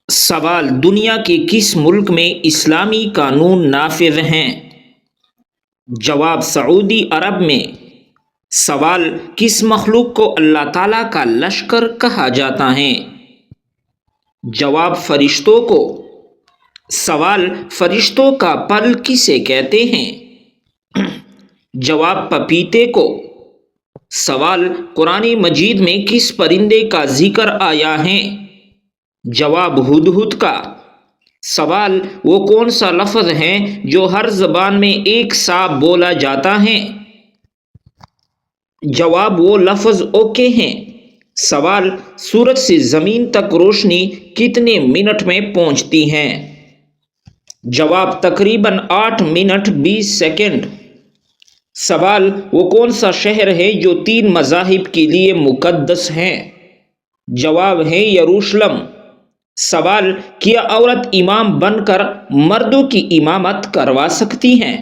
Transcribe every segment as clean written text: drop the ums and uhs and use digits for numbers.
سوال: دنیا کے کس ملک میں اسلامی قانون نافذ ہیں؟ جواب: سعودی عرب میں۔ سوال: کس مخلوق کو اللہ تعالیٰ کا لشکر کہا جاتا ہے؟ جواب: فرشتوں کو۔ سوال: فرشتوں کا پل کسے کہتے ہیں؟ جواب: پپیتے کو۔ سوال: قرآن مجید میں کس پرندے کا ذکر آیا ہے؟ جواب: ہدہد کا۔ سوال: وہ کون سا لفظ ہے جو ہر زبان میں ایک سا بولا جاتا ہے؟ جواب: وہ لفظ اوکے ہیں۔ سوال: سورج سے زمین تک روشنی کتنے منٹ میں پہنچتی ہے؟ جواب: تقریباً 8 منٹ 20 سیکنڈ۔ سوال: وہ کون سا شہر ہے جو 3 مذاہب کے لیے مقدس ہے؟ جواب ہے یروشلم۔ سوال: کیا عورت امام بن کر مردوں کی امامت کروا سکتی ہیں؟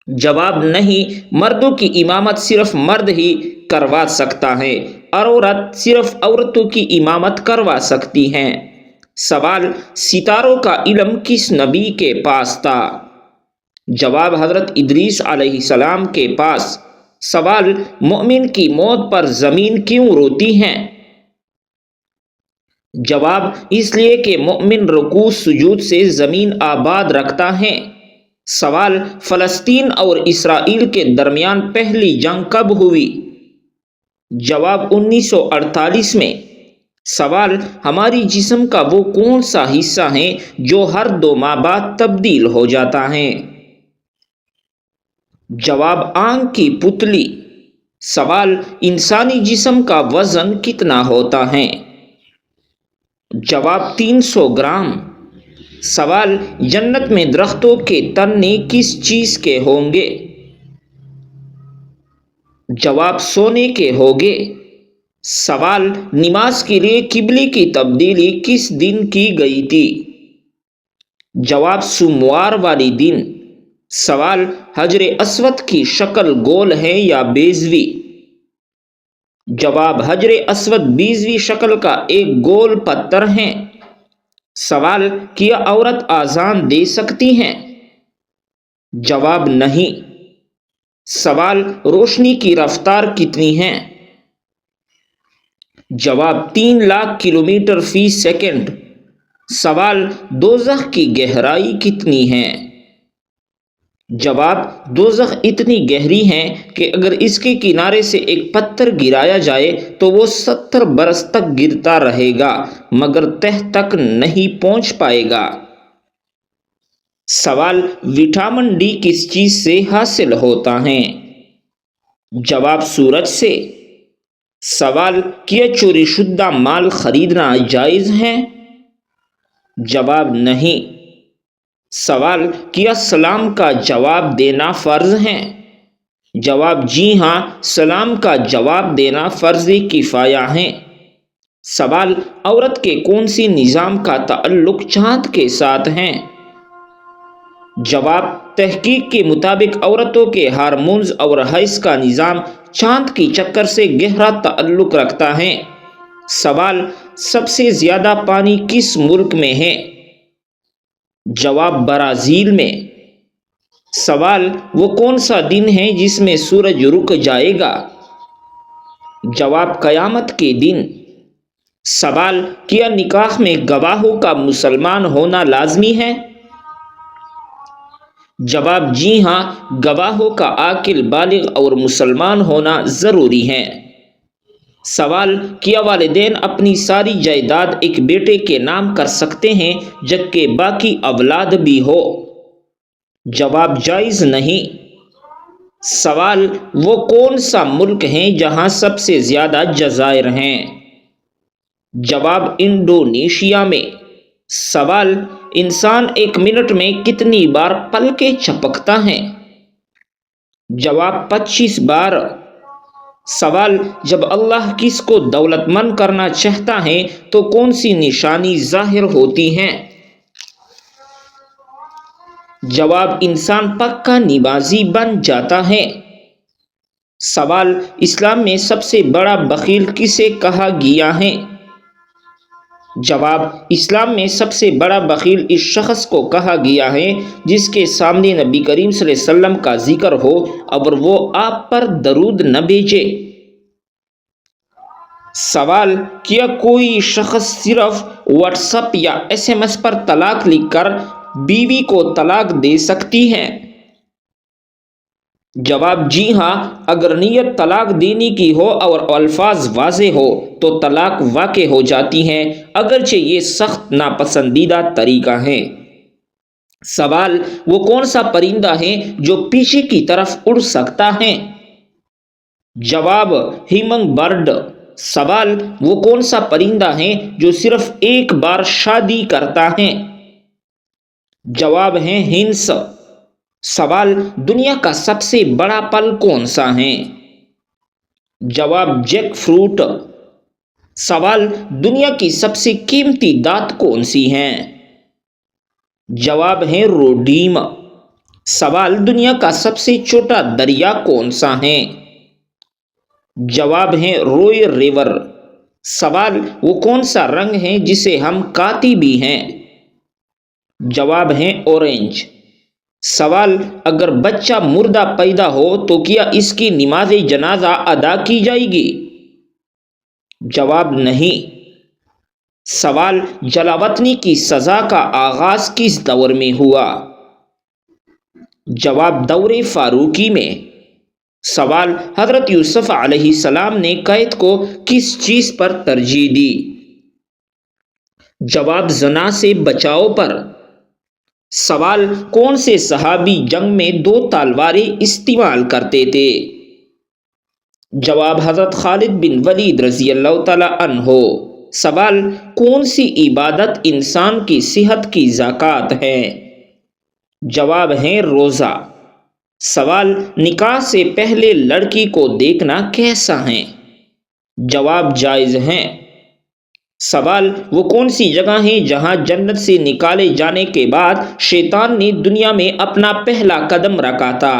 جواب: نہیں، مردوں کی امامت صرف مرد ہی کروا سکتا ہے، عورت صرف عورتوں کی امامت کروا سکتی ہیں۔ سوال: ستاروں کا علم کس نبی کے پاس تھا؟ جواب: حضرت ادریس علیہ السلام کے پاس۔ سوال: مومن کی موت پر زمین کیوں روتی ہے؟ جواب: اس لیے کہ مومن رکوع سجود سے زمین آباد رکھتا ہے۔ سوال: فلسطین اور اسرائیل کے درمیان پہلی جنگ کب ہوئی؟ جواب: 1948 میں۔ سوال: ہماری جسم کا وہ کون سا حصہ ہے جو ہر 2 ماہ بعد تبدیل ہو جاتا ہے؟ جواب: آنکھ کی پتلی۔ سوال: انسانی جسم کا وزن کتنا ہوتا ہے؟ جواب: 300 گرام۔ سوال: جنت میں درختوں کے تنے کس چیز کے ہوں گے؟ جواب: سونے کے ہوں گے۔ سوال: نماز کے لیے قبلے کی تبدیلی کس دن کی گئی تھی؟ جواب: سوموار والے دن۔ سوال: حجر اسود کی شکل گول ہے یا بیضوی؟ جواب: حجر اسود بیضوی شکل کا ایک گول پتھر ہے۔ سوال: کیا عورت اذان دے سکتی ہے؟ جواب: نہیں۔ سوال: روشنی کی رفتار کتنی ہے؟ جواب: 3 لاکھ کلومیٹر فی سیکنڈ۔ سوال: دوزخ کی گہرائی کتنی ہے؟ جواب: دوزخ اتنی گہری ہے کہ اگر اس کے کنارے سے ایک پتھر گرایا جائے تو وہ 70 برس تک گرتا رہے گا مگر تہ تک نہیں پہنچ پائے گا۔ سوال: وٹامن ڈی کس چیز سے حاصل ہوتا ہے؟ جواب: سورج سے۔ سوال: کیا چوری شدہ مال خریدنا جائز ہے؟ جواب: نہیں۔ سوال: کیا سلام کا جواب دینا فرض ہے؟ جواب: جی ہاں، سلام کا جواب دینا فرض کفایہ ہے۔ سوال: عورت کے کون سی نظام کا تعلق چاند کے ساتھ ہے؟ جواب: تحقیق کے مطابق عورتوں کے ہارمونز اور حیض کا نظام چاند کی چکر سے گہرا تعلق رکھتا ہے۔ سوال: سب سے زیادہ پانی کس ملک میں ہے؟ جواب: برازیل میں۔ سوال: وہ کون سا دن ہے جس میں سورج رک جائے گا؟ جواب: قیامت کے دن۔ سوال: کیا نکاح میں گواہوں کا مسلمان ہونا لازمی ہے؟ جواب: جی ہاں، گواہوں کا عاقل، بالغ اور مسلمان ہونا ضروری ہے۔ سوال: کیا والدین اپنی ساری جائیداد ایک بیٹے کے نام کر سکتے ہیں جبکہ باقی اولاد بھی ہو؟ جواب: جائز نہیں۔ سوال: وہ کون سا ملک ہے جہاں سب سے زیادہ جزائر ہیں؟ جواب: انڈونیشیا میں۔ سوال: انسان 1 منٹ میں کتنی بار پلکیں جھپکتا ہے؟ جواب: 25 بار۔ سوال: جب اللہ کسی کو دولت مند کرنا چاہتا ہے تو کون سی نشانی ظاہر ہوتی ہے؟ جواب: انسان پکا نمازی بن جاتا ہے۔ سوال: اسلام میں سب سے بڑا بخیل کسے کہا گیا ہے؟ جواب: اسلام میں سب سے بڑا بخیل اس شخص کو کہا گیا ہے جس کے سامنے نبی کریم صلی اللہ علیہ وسلم کا ذکر ہو اور وہ آپ پر درود نہ بھیجے۔ سوال: کیا کوئی شخص صرف واٹس ایپ یا SMS پر طلاق لکھ کر بیوی کو طلاق دے سکتی ہے؟ جواب: جی ہاں، اگر نیت طلاق دینے کی ہو اور الفاظ واضح ہو تو طلاق واقع ہو جاتی ہے، اگرچہ یہ سخت ناپسندیدہ طریقہ ہے۔ سوال: وہ کون سا پرندہ ہے جو پیچھے کی طرف اڑ سکتا ہے؟ جواب: ہمنگ برڈ۔ سوال: وہ کون سا پرندہ ہے جو صرف ایک بار شادی کرتا ہے؟ جواب ہے ہنس۔ سوال: دنیا کا سب سے بڑا پھل کون سا ہے؟ جواب: جیک فروٹ۔ سوال: دنیا کی سب سے قیمتی دھات کون سی ہیں؟ جواب ہے روڈیم۔ سوال: دنیا کا سب سے چھوٹا دریا کون سا ہے؟ جواب ہے روئے ریور۔ سوال: وہ کون سا رنگ ہے جسے ہم کھاتے بھی ہیں؟ جواب ہے اورنج۔ سوال: اگر بچہ مردہ پیدا ہو تو کیا اس کی نماز جنازہ ادا کی جائے گی؟ جواب: نہیں۔ سوال: جلاوطنی کی سزا کا آغاز کس دور میں ہوا؟ جواب: دور فاروقی میں۔ سوال: حضرت یوسف علیہ السلام نے قید کو کس چیز پر ترجیح دی؟ جواب: زنا سے بچاؤ پر۔ سوال: کون سے صحابی جنگ میں 2 تلواریں استعمال کرتے تھے؟ جواب: حضرت خالد بن ولید رضی اللہ تعالی عنہ۔ سوال: کون سی عبادت انسان کی صحت کی زکوٰۃ ہے؟ جواب ہے روزہ۔ سوال: نکاح سے پہلے لڑکی کو دیکھنا کیسا ہے؟ جواب: جائز ہے۔ سوال: وہ کون سی جگہ ہے جہاں جنت سے نکالے جانے کے بعد شیطان نے دنیا میں اپنا پہلا قدم رکھا تھا؟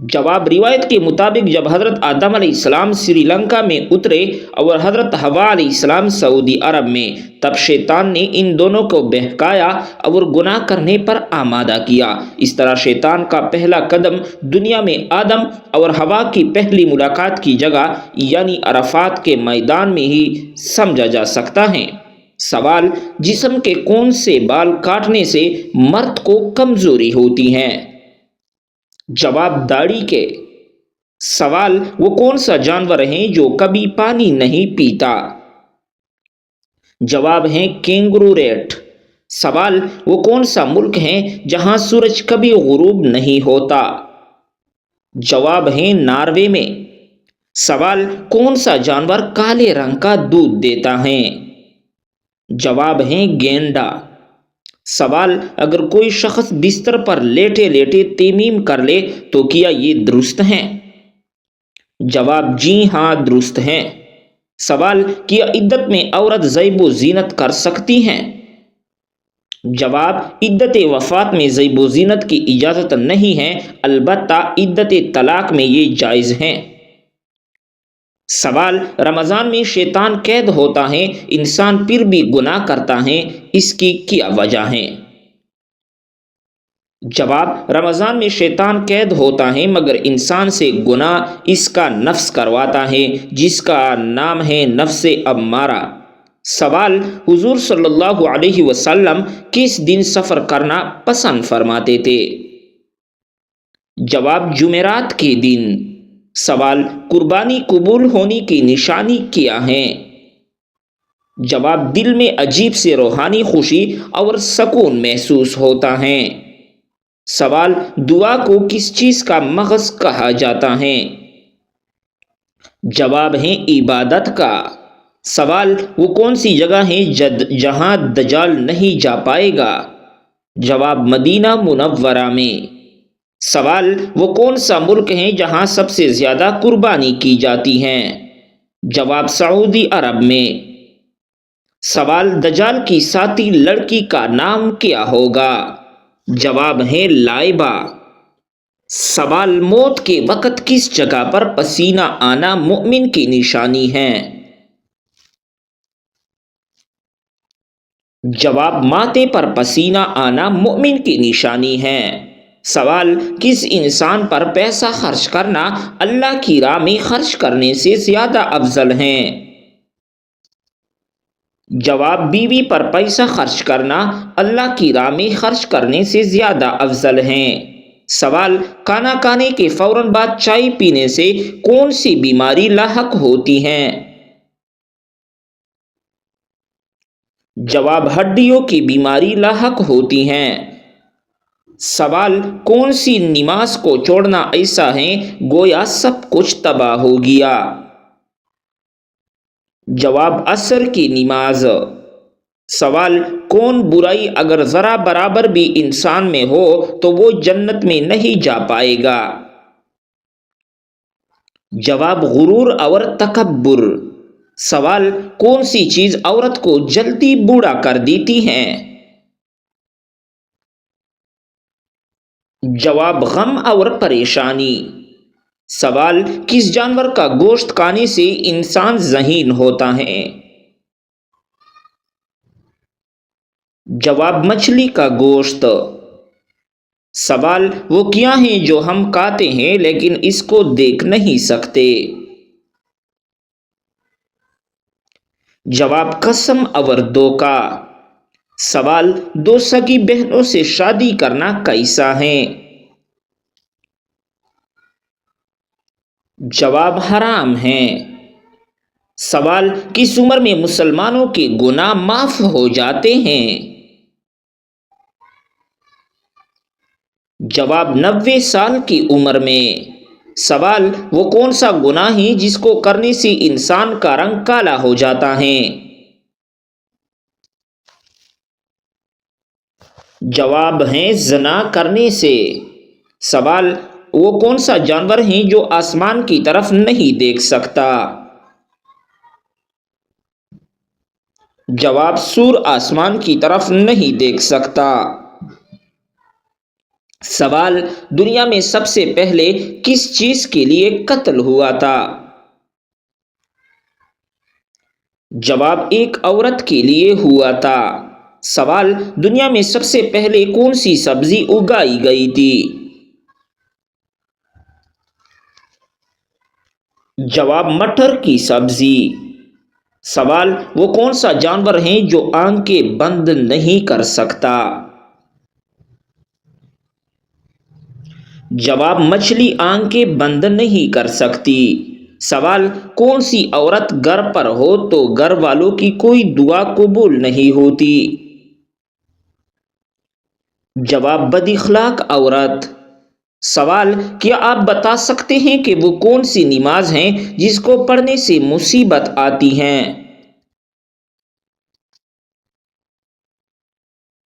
جواب: روایت کے مطابق جب حضرت آدم علیہ السلام سری لنکا میں اترے اور حضرت حوا علیہ السلام سعودی عرب میں، تب شیطان نے ان دونوں کو بہکایا اور گناہ کرنے پر آمادہ کیا۔ اس طرح شیطان کا پہلا قدم دنیا میں آدم اور حوا کی پہلی ملاقات کی جگہ یعنی عرفات کے میدان میں ہی سمجھا جا سکتا ہے۔ سوال: جسم کے کون سے بال کاٹنے سے مرد کو کمزوری ہوتی ہے؟ جواب: داڑھی کے۔ سوال: وہ کون سا جانور ہے جو کبھی پانی نہیں پیتا؟ جواب ہے کینگرو ریٹ۔ سوال: وہ کون سا ملک ہے جہاں سورج کبھی غروب نہیں ہوتا؟ جواب ہے ناروے میں۔ سوال: کون سا جانور کالے رنگ کا دودھ دیتا ہے؟ جواب ہے گینڈا۔ سوال: اگر کوئی شخص بستر پر لیٹے لیٹے تیمم کر لے تو کیا یہ درست ہے؟ جواب: جی ہاں، درست ہے۔ سوال: کیا عدت میں عورت زیب و زینت کر سکتی ہے؟ جواب: عدت وفات میں زیب و زینت کی اجازت نہیں ہے، البتہ عدت طلاق میں یہ جائز ہے۔ سوال: رمضان میں شیطان قید ہوتا ہے، انسان پھر بھی گناہ کرتا ہے، اس کی کیا وجہ ہے؟ جواب: رمضان میں شیطان قید ہوتا ہے مگر انسان سے گناہ اس کا نفس کرواتا ہے جس کا نام ہے نفس امارہ۔ سوال: حضور صلی اللہ علیہ وسلم کس دن سفر کرنا پسند فرماتے تھے؟ جواب: جمعرات کے دن۔ سوال: قربانی قبول ہونے کی نشانی کیا ہے؟ جواب: دل میں عجیب سے روحانی خوشی اور سکون محسوس ہوتا ہے۔ سوال: دعا کو کس چیز کا مغز کہا جاتا ہے؟ جواب ہے عبادت کا۔ سوال: وہ کون سی جگہ ہے جہاں دجال نہیں جا پائے گا؟ جواب: مدینہ منورہ میں۔ سوال: وہ کون سا ملک ہے جہاں سب سے زیادہ قربانی کی جاتی ہے؟ جواب: سعودی عرب میں۔ سوال: دجال کی ساتھی لڑکی کا نام کیا ہوگا؟ جواب ہے لائبہ۔ سوال: موت کے وقت کس جگہ پر پسینہ آنا مومن کی نشانی ہے؟ جواب: ماتھے پر پسینہ آنا مومن کی نشانی ہے۔ سوال: کس انسان پر پیسہ خرچ کرنا اللہ کی راہ میں خرچ کرنے سے زیادہ افضل ہے؟ جواب: بیوی پر پیسہ خرچ کرنا اللہ کی راہ میں خرچ کرنے سے زیادہ افضل ہے۔ سوال: کھانا کھانے کے فوراً بعد چائے پینے سے کون سی بیماری لاحق ہوتی ہے؟ جواب: ہڈیوں کی بیماری لاحق ہوتی ہیں۔ سوال: کون سی نماز کو چھوڑنا ایسا ہے گویا سب کچھ تباہ ہو گیا؟ جواب: عصر کی نماز۔ سوال: کون برائی اگر ذرا برابر بھی انسان میں ہو تو وہ جنت میں نہیں جا پائے گا؟ جواب: غرور اور تکبر۔ سوال: کون سی چیز عورت کو جلدی بوڑھا کر دیتی ہے؟ جواب: غم اور پریشانی۔ سوال: کس جانور کا گوشت کھانے سے انسان ذہین ہوتا ہے؟ جواب: مچھلی کا گوشت۔ سوال: وہ کیا ہیں جو ہم کھاتے ہیں لیکن اس کو دیکھ نہیں سکتے؟ جواب: قسم اور دھوکہ۔ سوال: دو سگی بہنوں سے شادی کرنا کیسا ہے؟ جواب: حرام ہے۔ سوال: کس عمر میں مسلمانوں کے گناہ معاف ہو جاتے ہیں؟ جواب: 90 سال کی عمر میں۔ سوال: وہ کون سا گناہ ہے جس کو کرنے سے انسان کا رنگ کالا ہو جاتا ہے؟ جواب ہے زنا کرنے سے۔ سوال: وہ کون سا جانور ہے جو آسمان کی طرف نہیں دیکھ سکتا؟ جواب: سور آسمان کی طرف نہیں دیکھ سکتا۔ سوال: دنیا میں سب سے پہلے کس چیز کے لیے قتل ہوا تھا؟ جواب: ایک عورت کے لیے ہوا تھا۔ سوال: دنیا میں سب سے پہلے کون سی سبزی اگائی گئی تھی؟ جواب: مٹر کی سبزی۔ سوال: وہ کون سا جانور ہے جو آنکھیں بند نہیں کر سکتا؟ جواب: مچھلی آنکھیں بند نہیں کر سکتی۔ سوال: کون سی عورت گھر پر ہو تو گھر والوں کی کوئی دعا قبول نہیں ہوتی؟ جواب: بد اخلاق عورت۔ سوال: کیا آپ بتا سکتے ہیں کہ وہ کون سی نماز ہے جس کو پڑھنے سے مصیبت آتی ہے؟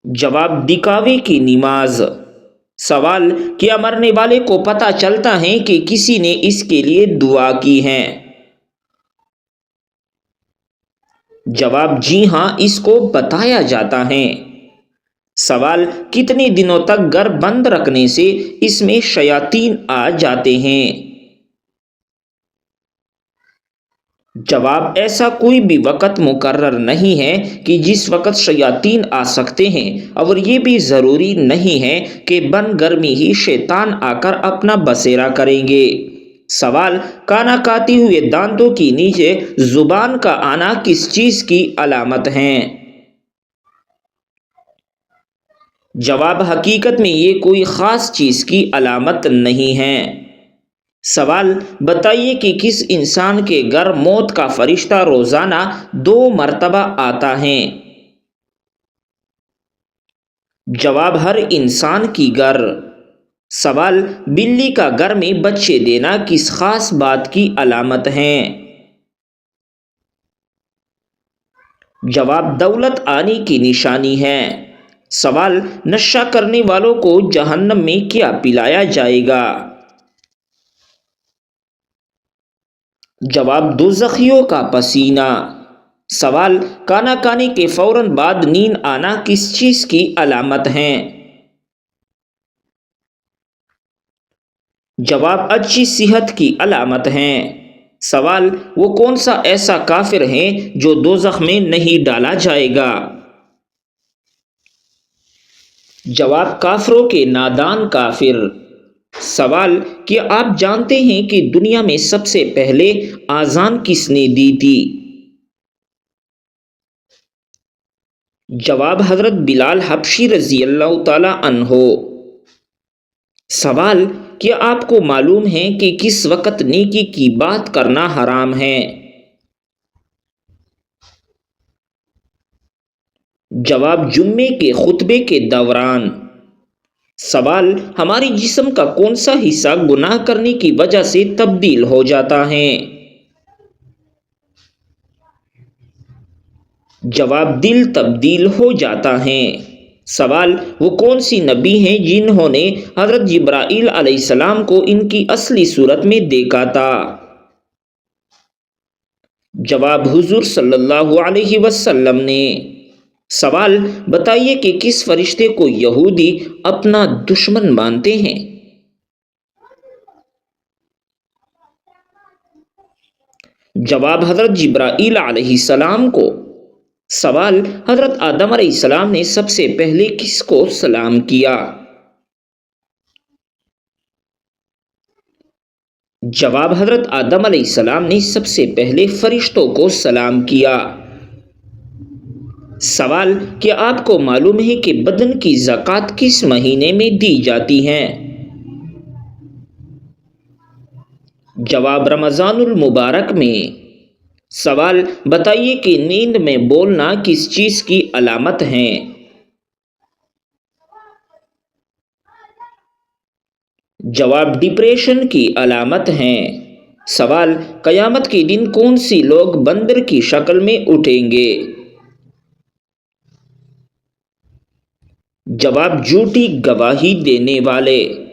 جواب: دکھاوے کی نماز۔ سوال: کیا مرنے والے کو پتہ چلتا ہے کہ کسی نے اس کے لیے دعا کی ہے؟ جواب: جی ہاں، اس کو بتایا جاتا ہے۔ سوال: کتنے دنوں تک گھر بند رکھنے سے اس میں شیاطین آ جاتے ہیں؟ جواب: ایسا کوئی بھی وقت مقرر نہیں ہے کہ جس وقت شیاطین آ سکتے ہیں، اور یہ بھی ضروری نہیں ہے کہ بند گھر میں ہی شیطان آ کر اپنا بسیرا کریں گے۔ سوال: کھانا کھاتے ہوئے دانتوں کے نیچے زبان کا آنا کس چیز کی علامت ہے؟ جواب: حقیقت میں یہ کوئی خاص چیز کی علامت نہیں ہے۔ سوال: بتائیے کہ کس انسان کے گھر موت کا فرشتہ روزانہ 2 مرتبہ آتا ہے؟ جواب: ہر انسان کی گھر۔ سوال: بلی کا گھر میں بچے دینا کس خاص بات کی علامت ہے؟ جواب: دولت آنے کی نشانی ہے۔ سوال: نشہ کرنے والوں کو جہنم میں کیا پلایا جائے گا؟ جواب: دوزخیوں کا پسینہ۔ سوال: کھانا کھانے کے فوراً بعد نیند آنا کس چیز کی علامت ہے؟ جواب: اچھی صحت کی علامت ہے۔ سوال: وہ کون سا ایسا کافر ہے جو دوزخ میں نہیں ڈالا جائے گا؟ جواب کافروں کے نادان کافر۔ سوال، کیا آپ جانتے ہیں کہ دنیا میں سب سے پہلے آذان کس نے دی تھی؟ جواب حضرت بلال حبشی رضی اللہ تعالی عنہ۔ سوال، کیا آپ کو معلوم ہے کہ کس وقت نیکی کی بات کرنا حرام ہے؟ جواب جمعے کے خطبے کے دوران۔ سوال، ہمارے جسم کا کون سا حصہ گناہ کرنے کی وجہ سے تبدیل ہو جاتا ہے؟ جواب دل تبدیل ہو جاتا ہے۔ سوال، وہ کون سی نبی ہیں جنہوں نے حضرت جبرائیل علیہ السلام کو ان کی اصلی صورت میں دیکھا تھا؟ جواب حضور صلی اللہ علیہ وسلم نے۔ سوال، بتائیے کہ کس فرشتے کو یہودی اپنا دشمن مانتے ہیں؟ جواب حضرت جبرائیل علیہ السلام کو۔ سوال، حضرت آدم علیہ السلام نے سب سے پہلے کس کو سلام کیا؟ جواب حضرت آدم علیہ السلام نے سب سے پہلے فرشتوں کو سلام کیا۔ سوال، کیا آپ کو معلوم ہے کہ بدن کی زکوٰۃ کس مہینے میں دی جاتی ہے؟ جواب رمضان المبارک میں۔ سوال، بتائیے کہ نیند میں بولنا کس چیز کی علامت ہے؟ جواب ڈپریشن کی علامت ہے۔ سوال، قیامت کے دن کون سی لوگ بندر کی شکل میں اٹھیں گے؟ جواب جھوٹی گواہی دینے والے۔